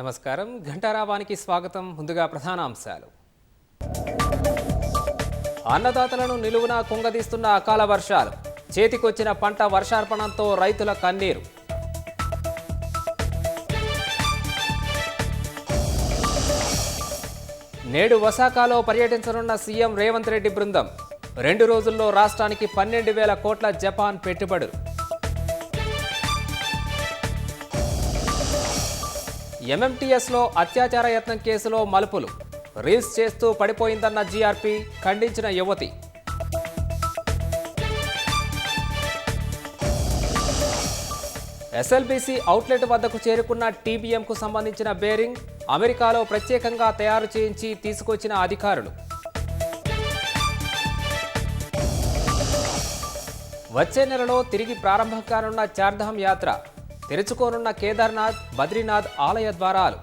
నమస్కారం ఘంటారావానికి స్వాగతం. ముందుగా ప్రధానాంశాలు. అన్నదాతలను నిలువునా కుంగదీస్తున్న అకాల వర్షాలు. చేతికొచ్చిన పంట వర్షార్పణంతో రైతుల కన్నీరు. నేడు ఒసాకాలో పర్యటించనున్న సీఎం రేవంత్ రెడ్డి బృందం. 2 రోజుల్లో రాష్ట్రానికి 12,000 కోట్ల జపాన్ పెట్టుబడులు. ఎంఎంటీఎస్లో అత్యాచార యత్నం కేసులో మలుపులు. రీల్స్ చేస్తూ పడిపోయిందన్న జీఆర్పీ, ఖండించిన యువతి. ఎస్ఎల్బీసీ అవుట్లెట్ వద్దకు చేరుకున్న టీబీఎంకు సంబంధించిన బేరింగ్ అమెరికాలో ప్రత్యేకంగా తయారు చేయించి తీసుకొచ్చిన అధికారులు. వచ్చే నెలలో తిరిగి ప్రారంభం కానున్న చార్ధామ్ యాత్ర. తెరుచుకోనున్న కేదార్నాథ్, బద్రీనాథ్ ఆలయ ద్వారాలు.